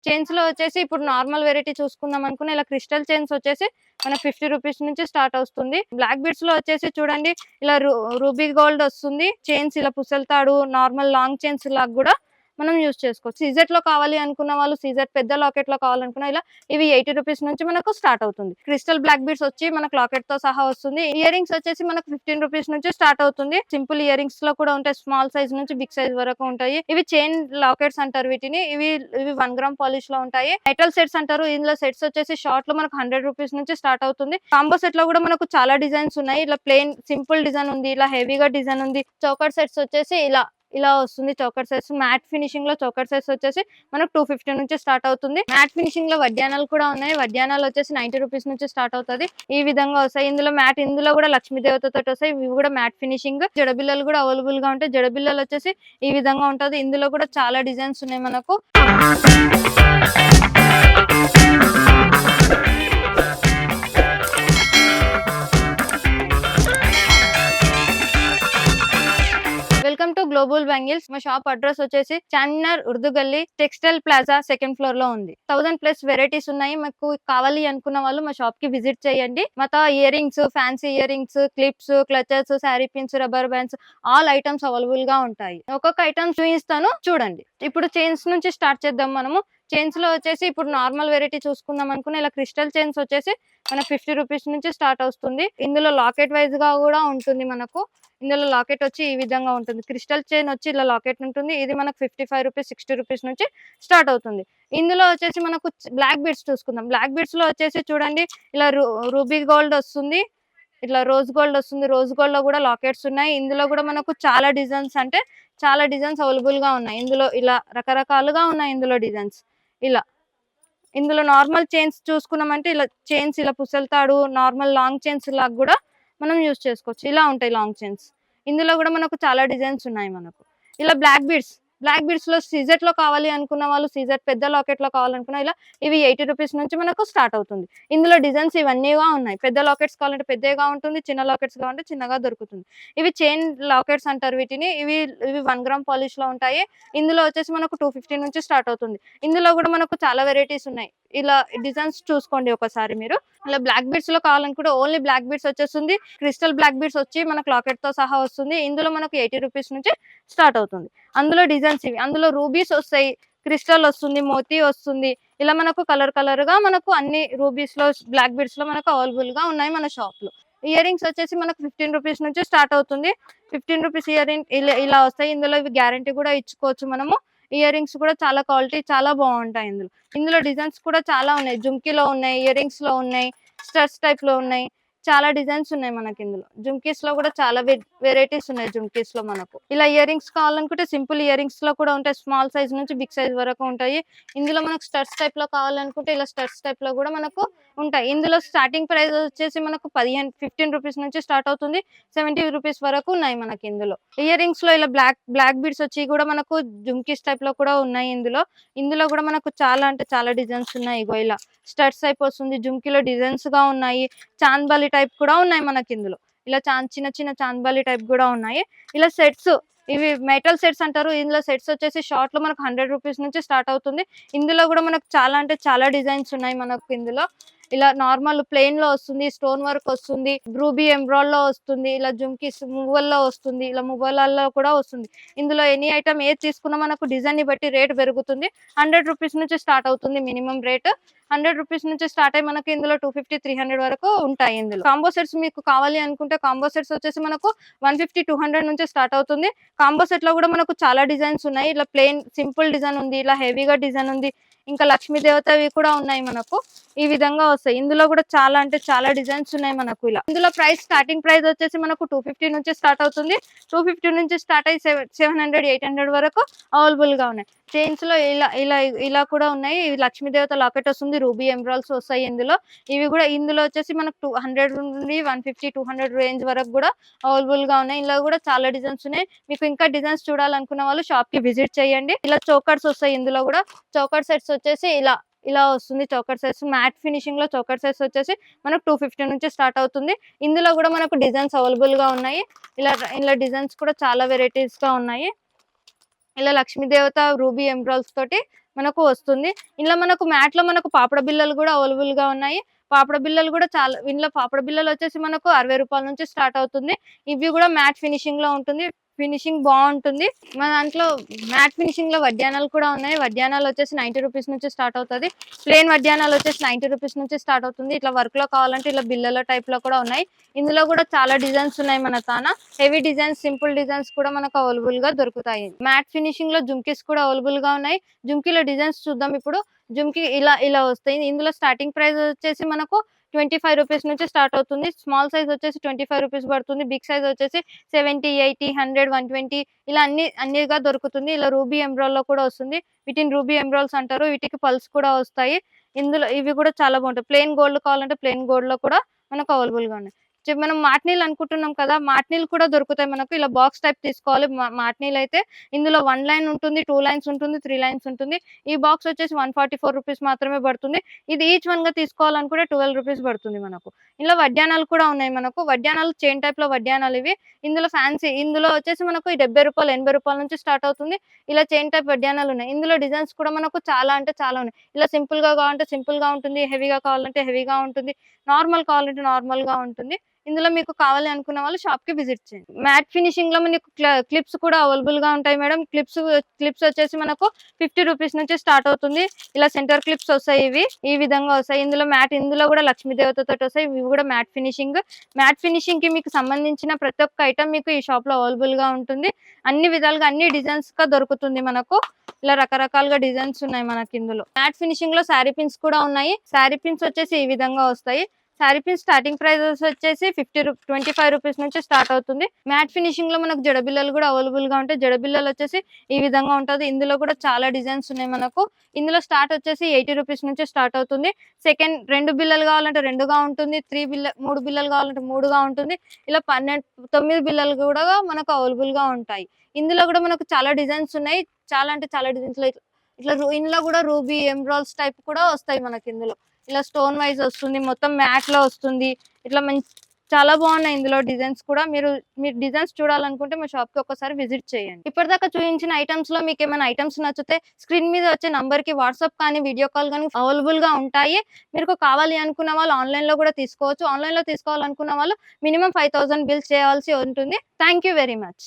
Chains లో వచ్చేసి ఇప్పుడు నార్మల్ వెరైటీ చూసుకుందాం అనుకున్న ఇలా క్రిస్టల్ చైన్స్ వచ్చేసి మనకు 50 రూపీస్ నుంచి స్టార్ట్ అవుతుంది. బ్లాక్ బీడ్స్ లో వచ్చేసి చూడండి ఇలా రూబీ గోల్డ్ వస్తుంది. చైన్స్ ఇలా పుసెల్తాడు నార్మల్ లాంగ్ చైన్స్ లాగా కూడా మనం యూజ్ చేసుకోవచ్చు. సీజెట్ లో కావాలి అనుకున్న వాళ్ళు సీజెట్ పెద్ద లాకెట్ లో కావాలనుకున్న ఇలా ఇవి 80 రూపీస్ నుంచి మనకు స్టార్ట్ అవుతుంది. క్రిస్టల్ బ్లాక్ బీడ్స్ వచ్చి మనకు లాకెట్ తో సహా వస్తుంది. ఇయర్ రింగ్స్ వచ్చేసి మనకు 15 రూపీస్ నుంచి స్టార్ట్ అవుతుంది. సింపుల్ ఇయర్ రింగ్స్ లో కూడా ఉంటాయి, స్మాల్ సైజ్ నుంచి బిగ్ సైజ్ వరకు ఉంటాయి. ఇవి చైన్ లాకెట్స్ అంటారు వీటిని. ఇవి 1 గ్రామ్ పాలిష్ లో ఉంటాయి. మెటల్ సెట్స్ అంటారు. ఇందులో సెట్స్ వచ్చేసి షార్ట్ లో మనకు 100 రూపీస్ నుంచి స్టార్ట్ అవుతుంది. కాంబో సెట్ లో కూడా మనకు చాలా డిజైన్స్ ఉన్నాయి. ఇలా ప్లెయిన్ సింపుల్ డిజైన్ ఉంది, ఇలా హెవీగా డిజైన్ ఉంది. చౌకర్ సెట్స్ వచ్చేసి ఇలా ఇలా వస్తుంది. చౌకర్ సెట్స్ మ్యాట్ ఫినిషింగ్ లో చౌకర్ సెట్స్ వచ్చేసి మనకు 250 నుంచి స్టార్ట్ అవుతుంది. మ్యాట్ ఫినిషింగ్ లో వడ్డానాలు కూడా ఉన్నాయి. వడ్డానాలు వచ్చేసి 90 రూపీస్ నుంచి స్టార్ట్ అవుతుంది. ఈ విధంగా వస్తాయి. ఇందులో మ్యాట్ ఇందులో కూడా లక్ష్మీ దేవత తోటి వస్తాయి. ఇవి కూడా మ్యాట్ ఫినిషింగ్. జడబిల్లలు కూడా అవైలబుల్ గా ఉంటాయి. జడబిల్లలు వచ్చేసి ఈ విధంగా ఉంటది. ఇందులో కూడా చాలా డిజైన్స్ ఉన్నాయి మనకు. Welcome to global bangles. మా షాప్ అడ్రస్ వచ్చేసి చార్మినార్ ఉర్దూ గల్లీ టెక్స్టైల్ ప్లాజా సెకండ్ ఫ్లోర్ లో ఉంది. 1000+ వెరైటీస్ ఉన్నాయి. మీకు కావాలి అనుకున్న వాళ్ళు మా షాప్ కి విజిట్ చేయండి. మా ear rings, fancy ear rings, clips, clutches, sari pins, rubber bands all items available గా ఉంటాయి. ఒక్కొక్క ఐటమ్ చూపిస్తాను చూడండి. ఇప్పుడు చైన్స్ నుంచి స్టార్ట్ చేద్దాం మనము. చైన్స్ లో వచ్చేసి ఇప్పుడు నార్మల్ వెరైటీ చూసుకుందాం అనుకున్న ఇలా క్రిస్టల్ చైన్స్ వచ్చేసి మనకు 50 రూపీస్ నుంచి స్టార్ట్ అవుతుంది. ఇందులో లాకెట్ వైజ్ గా కూడా ఉంటుంది మనకు. ఇందులో లాకెట్ వచ్చి ఈ విధంగా ఉంటుంది. క్రిస్టల్ చైన్ వచ్చి ఇలా లాకెట్ ఉంటుంది. ఇది మనకు 55 రూపీస్ 60 రూపీస్ నుంచి స్టార్ట్ అవుతుంది. ఇందులో వచ్చేసి మనకు బ్లాక్ బీడ్స్ చూసుకుందాం. బ్లాక్ బీడ్స్ లో వచ్చేసి చూడండి ఇలా రూబీ గోల్డ్ వస్తుంది, ఇట్లా రోజ్ గోల్డ్ వస్తుంది. రోజ్ గోల్డ్ లో కూడా లాకెట్స్ ఉన్నాయి. ఇందులో కూడా మనకు చాలా డిజైన్స్ అంటే చాలా డిజైన్స్ అవైలబుల్ గా ఉన్నాయి. ఇందులో ఇలా రకరకాలుగా ఉన్నాయి. ఇందులో డిజైన్స్ ఇలా ఇందులో నార్మల్ చైన్స్ చూసుకున్నామంటే ఇలా చైన్స్ ఇలా పుసెల్తాడు నార్మల్ లాంగ్ చైన్స్ లాగా కూడా మనం యూజ్ చేసుకోవచ్చు. ఇలా ఉంటాయి లాంగ్ చైన్స్. ఇందులో కూడా మనకు చాలా డిజైన్స్ ఉన్నాయి మనకు. ఇలా బ్లాక్ బీడ్స్ లో సీజెట్ లో కావాలి అనుకున్న వాళ్ళు సీజెట్ పెద్ద లాకెట్ లో కావాలనుకున్న ఇలా ఇవి 80 రూపీస్ నుంచి మనకు స్టార్ట్ అవుతుంది. ఇందులో డిజైన్స్ ఇవన్నీగా ఉన్నాయి. పెద్ద లాకెట్స్ కావాలంటే పెద్దగా ఉంటుంది, చిన్న లాకెట్స్ కావాలంటే చిన్నగా దొరుకుతుంది. ఇవి చైన్ లాకెట్స్ అంటారు వీటిని. ఇవి 1 గ్రామ్ పాలిష్ లో ఉంటాయి. ఇందులో వచ్చేసి మనకు 250 నుంచి స్టార్ట్ అవుతుంది. ఇందులో కూడా మనకు చాలా వెరైటీస్ ఉన్నాయి. ఇలా డిజైన్స్ చూసుకోండి ఒకసారి మీరు. ఇలా బ్లాక్ బీడ్స్ లో కావాలనుకుంటే ఓన్లీ బ్లాక్ బీడ్స్ వచ్చేస్తుంది. క్రిస్టల్ బ్లాక్ బీడ్స్ వచ్చి మనకు లాకెట్ తో సహా వస్తుంది. ఇందులో మనకు 80 రూపీస్ నుంచి స్టార్ట్ అవుతుంది. అందులో డిజైన్స్ ఇవి. అందులో రూబీస్ వస్తాయి, క్రిస్టల్ వస్తుంది, మోతీ వస్తుంది. ఇలా మనకు కలర్ గా మనకు అన్ని రూబీస్ లో బ్లాక్ బీడ్స్ లో మనకు అవైలబుల్ గా ఉన్నాయి మన షాప్ లో. ఇయర్ రింగ్స్ వచ్చేసి మనకు 15 రూపీస్ నుంచి స్టార్ట్ అవుతుంది. 15 రూపీస్ ఇయర్ రింగ్ ఇలా వస్తాయి. ఇందులో ఇవి గ్యారంటీ కూడా ఇచ్చుకోవచ్చు మనము. ఇయర్ రింగ్స్ కూడా చాలా క్వాలిటీ చాలా బాగుంటాయి. ఇందులో డిజైన్స్ కూడా చాలా ఉన్నాయి. జుంకీలో ఉన్నాయి, ఇయర్ రింగ్స్ లో ఉన్నాయి, స్టడ్స్ టైప్ లో ఉన్నాయి. చాలా డిజైన్స్ ఉన్నాయి మనకి. ఇందులో జుంకీస్ లో కూడా చాలా వెరైటీస్ ఉన్నాయి. జుంకీస్ లో మనకు ఇలా ఇయర్ రింగ్స్ కావాలనుకుంటే సింపుల్ ఇయర్ రింగ్స్ లో కూడా ఉంటాయి. స్మాల్ సైజ్ నుంచి బిగ్ సైజ్ వరకు ఉంటాయి. ఇందులో మనకు స్టడ్స్ టైప్ లో కావాలనుకుంటే ఇలా స్టడ్స్ టైప్ లో కూడా మనకు ఉంటాయి. ఇందులో స్టార్టింగ్ ప్రైస్ వచ్చేసి మనకు 15 రూపీస్ నుంచి స్టార్ట్ అవుతుంది. 70 రూపీస్ వరకు ఉన్నాయి మనకి. ఇందులో ఇయర్ రింగ్స్ లో ఇలా బ్లాక్ బీడ్స్ వచ్చి కూడా మనకు జుంకీస్ టైప్ లో కూడా ఉన్నాయి. ఇందులో కూడా మనకు చాలా అంటే చాలా డిజైన్స్ ఉన్నాయి. ఇగో ఇలా స్టడ్స్ టైప్ వస్తుంది. జుంకీలో డిజైన్స్ గా ఉన్నాయి. చాంద్బాలి టైప్ కూడా ఉన్నాయి మనకి. ఇందులో ఇలా చిన్న చాంద్బాలి టైప్ కూడా ఉన్నాయి. ఇలా సెట్స్ ఇవి మెటల్ సెట్స్ అంటారు. ఇందులో సెట్స్ వచ్చేసి షార్ట్ లో మనకు 100 రూపీస్ నుంచి స్టార్ట్ అవుతుంది. ఇందులో కూడా మనకు చాలా అంటే చాలా డిజైన్స్ ఉన్నాయి మనకు. ఇందులో ఇలా నార్మల్ ప్లెయిన్ లో వస్తుంది, స్టోన్ వర్క్ వస్తుంది, రూబీ ఎంబ్రాయిడ్ లో వస్తుంది, ఇలా జుంకీస్ మువ్వల్లో వస్తుంది, ఇలా మువ్వలలో కూడా వస్తుంది. ఇందులో ఎనీ ఐటమ్ ఏది తీసుకున్నా మనకు డిజైన్ ని బట్టి రేట్ పెరుగుతుంది. 100 రూపీస్ నుంచి స్టార్ట్ అవుతుంది మినిమం రేట్. 100 రూపీస్ నుంచి స్టార్ట్ అయ్యి మనకి ఇందులో 250 300 వరకు ఉంటాయి. ఇందులో కాంబో సెట్స్ మీకు కావాలి అనుకుంటే కాంబో సెట్స్ వచ్చేసి మనకు 150 200 నుంచి స్టార్ట్ అవుతుంది. కాంబో సెట్ లో కూడా మనకు చాలా డిజైన్స్ ఉన్నాయి. ఇలా ప్లెయిన్ సింపుల్ డిజైన్ ఉంది, ఇలా హెవీగా డిజైన్ ఉంది, ఇంకా లక్ష్మీ దేవతవి కూడా ఉన్నాయి మనకు. ఈ విధంగా వస్తాయి. ఇందులో కూడా చాలా అంటే చాలా డిజైన్స్ ఉన్నాయి మనకు. ఇలా ఇందులో స్టార్టింగ్ ప్రైస్ వచ్చేసి మనకు 250 నుంచి స్టార్ట్ అవుతుంది. 250 నుంచి స్టార్ట్ అయ్యి 700 800 వరకు అవైలబుల్ గా ఉన్నాయి. చైన్స్ లో ఇలా కూడా ఉన్నాయి. లక్ష్మీ దేవత లాకెట్ వస్తుంది, రూబీ ఎంబ్రాయిడ్స్ వస్తాయి. ఇందులో వచ్చేసి మనకు 100 నుండి 150 200 రేంజ్ వరకు కూడా అవైలబుల్ గా ఉన్నాయి. ఇందులో కూడా చాలా డిజైన్స్ ఉన్నాయి. మీకు ఇంకా డిజైన్స్ చూడాలనుకున్న వాళ్ళు షాప్ కి విజిట్ చేయండి. ఇలా చోకర్స్ వస్తాయి. ఇందులో కూడా చోకర్ సెట్స్ వచ్చేసి ఇలా వస్తుంది. చోకర్ సెట్స్ మ్యాట్ ఫినిషింగ్ లో చోకర్ సెట్స్ వచ్చేసి మనకు 250 నుంచి స్టార్ట్ అవుతుంది. ఇందులో కూడా మనకు డిజైన్స్ అవైలబుల్ గా ఉన్నాయి. ఇలా డిజైన్స్ కూడా చాలా వెరైటీస్ గా ఉన్నాయి. ఇలా లక్ష్మీ దేవత రూబీ ఎంబ్రాయిడ్స్ తోటి మనకు వస్తుంది. ఇందులో మనకు మ్యాట్ లో మనకు పాపడ బిళ్ళలు కూడా అవైలబుల్ గా ఉన్నాయి. పాపడ బిళ్ళలు కూడా చాలా, ఇందులో పాపడ బిళ్ళలు వచ్చేసి మనకు 60 రూపాయల నుంచి స్టార్ట్ అవుతుంది. ఇవి కూడా మ్యాట్ ఫినిషింగ్ లో ఉంటుంది. ఫినిషింగ్ బాగుంటుంది. మన దాంట్లో మ్యాట్ ఫినిషింగ్ లో వడ్డానాలు కూడా ఉన్నాయి. వడ్డానాలు వచ్చేసి 90 రూపీస్ నుంచి స్టార్ట్ అవుతుంది. ప్లేన్ వడ్డానాలు వచ్చేసి 90 రూపీస్ నుంచి స్టార్ట్ అవుతుంది. ఇట్లా వర్క్ లో కావాలంటే ఇలా బిల్లల టైప్ లో కూడా ఉన్నాయి. ఇందులో కూడా చాలా డిజైన్స్ ఉన్నాయి మన తాన. హెవీ డిజైన్స్, సింపుల్ డిజైన్స్ కూడా మనకు అవైలబుల్ గా దొరుకుతాయి. మ్యాట్ ఫినిషింగ్ లో జుమ్కీస్ కూడా అవైలబుల్ గా ఉన్నాయి. జుమ్కీలో డిజైన్స్ చూద్దాం ఇప్పుడు. జుమ్కీ ఇలా ఇలా వస్తాయి. ఇందులో స్టార్టింగ్ ప్రైస్ వచ్చేసి మనకు 25 రూపీస్ నుంచి స్టార్ట్ అవుతుంది. స్మాల్ సైజ్ వచ్చేసి 25 రూపీస్ పడుతుంది. బిగ్ సైజ్ వచ్చేసి 70, 80, 100, 120 ఇలా అన్నిగా దొరుకుతుంది. ఇలా రూబీ ఎమరాల్డ్ లో కూడా వస్తుంది. వీటిని రూబీ ఎమరాల్డ్స్ అంటారు. వీటికి పల్స్ కూడా వస్తాయి. ఇందులో ఇవి కూడా చాలా బాగుంటాయి. ప్లెయిన్ గోల్డ్ కావాలంటే ప్లెయిన్ గోల్డ్ లో కూడా మనకు అవైలబుల్ గా ఉన్నాయి. మనం మాట్నీల్ అనుకుంటున్నాం కదా, మాట్నీల్ కూడా దొరుకుతాయి మనకు. ఇలా బాక్స్ టైప్ తీసుకోవాలి. మాట్నీల్ అయితే ఇందులో 1 లైన్ ఉంటుంది, 2 లైన్స్ ఉంటుంది, 3 లైన్స్ ఉంటుంది. ఈ బాక్స్ వచ్చేసి 144 రూపీస్ మాత్రమే పడుతుంది. ఇది ఈచ్ వన్ గా తీసుకోవాలనుకుంటే 12 రూపీస్ పడుతుంది మనకు. ఇందులో వడ్డానాలు కూడా ఉన్నాయి మనకు. వడ్డానాలు చైన్ టైప్ లో వడ్డానాలు ఇవి. ఇందులో ఫ్యాన్సీ, ఇందులో వచ్చేసి మనకు 70 రూపాయలు, 80 రూపాయల నుంచి స్టార్ట్ అవుతుంది. ఇలా చైన్ టైప్ వడ్డానాలు ఉన్నాయి. ఇందులో డిజైన్స్ కూడా మనకు చాలా అంటే చాలా ఉన్నాయి. ఇలా సింపుల్ గా కావాలంటే సింపుల్ గా ఉంటుంది, హెవీగా కావాలంటే హెవీగా ఉంటుంది, నార్మల్ కావాలంటే నార్మల్ గా ఉంటుంది. ఇందులో మీకు కావాలి అనుకున్న వాళ్ళు షాప్ కి విజిట్ చేయండి. మ్యాట్ ఫినిషింగ్ లో మనకు క్లిప్స్ కూడా అవైలబుల్ గా ఉంటాయి మేడం. క్లిప్స్ వచ్చేసి మనకు 50 రూపీస్ నుంచి స్టార్ట్ అవుతుంది. ఇలా సెంటర్ క్లిప్స్ వస్తాయి. ఇవి ఈ విధంగా వస్తాయి. ఇందులో కూడా లక్ష్మీ దేవతతో వస్తాయి. ఇవి కూడా మ్యాట్ ఫినిషింగ్ కి మీకు సంబంధించిన ప్రతి ఒక్క ఐటమ్ మీకు ఈ షాప్ లో అవైలబుల్ గా ఉంటుంది. అన్ని విధాలుగా అన్ని డిజైన్స్ గా దొరుకుతుంది మనకు. ఇలా రకరకాలుగా డిజైన్స్ ఉన్నాయి మనకి. ఇందులో మ్యాట్ ఫినిషింగ్ లో శారీ పిన్స్ కూడా ఉన్నాయి. శారీ పిన్స్ వచ్చేసి ఈ విధంగా వస్తాయి. శారీ పిన్ స్టార్టింగ్ ప్రైస్ వచ్చేసి 25 రూపీస్ నుంచి స్టార్ట్ అవుతుంది. మ్యాట్ ఫినిషింగ్ లో మనకు జడబిల్లలు కూడా అవైలబుల్ గా ఉంటాయి. జడబిల్లలు వచ్చేసి ఈ విధంగా ఉంటది. ఇందులో కూడా చాలా డిజైన్స్ ఉన్నాయి మనకు. ఇందులో స్టార్ట్ వచ్చేసి 80 రూపీస్ నుంచి స్టార్ట్ అవుతుంది. సెకండ్ 2 బిల్లలు కావాలంటే 2గా ఉంటుంది. 3 బిల్లలు కావాలంటే 3గా ఉంటుంది. ఇలా 9 బిల్లలు కూడా మనకు అవైలబుల్ గా ఉంటాయి. ఇందులో కూడా మనకు చాలా డిజైన్స్ ఉన్నాయి. చాలా అంటే చాలా డిజైన్స్ ఇట్లా ఇందులో కూడా రూబీ ఎమరాల్డ్స్ టైప్ కూడా వస్తాయి మనకి. ఇందులో ఇలా స్టోన్ వైజ్ వస్తుంది, మొత్తం మ్యాట్ లో వస్తుంది. ఇట్లా చాలా బాగున్నాయి ఇందులో డిజైన్స్ కూడా. మీరు డిజైన్స్ చూడాలనుకుంటే మా షాప్ కి ఒకసారి విజిట్ చేయండి. ఇప్పటిదాకా చూపించిన ఐటమ్స్ లో మీకు ఏమైనా ఐటమ్స్ నచ్చితే స్క్రీన్ మీద వచ్చే నంబర్ కి వాట్సాప్ కానీ వీడియో కాల్ కానీ అవైలబుల్ గా ఉంటాయి. మీరు కావాలి అనుకున్న వాళ్ళు ఆన్లైన్ లో కూడా తీసుకోవచ్చు. ఆన్లైన్ లో తీసుకోవాలనుకున్న వాళ్ళు మినిమం 5000 బిల్ చేయాల్సి ఉంటుంది. Thank you very much.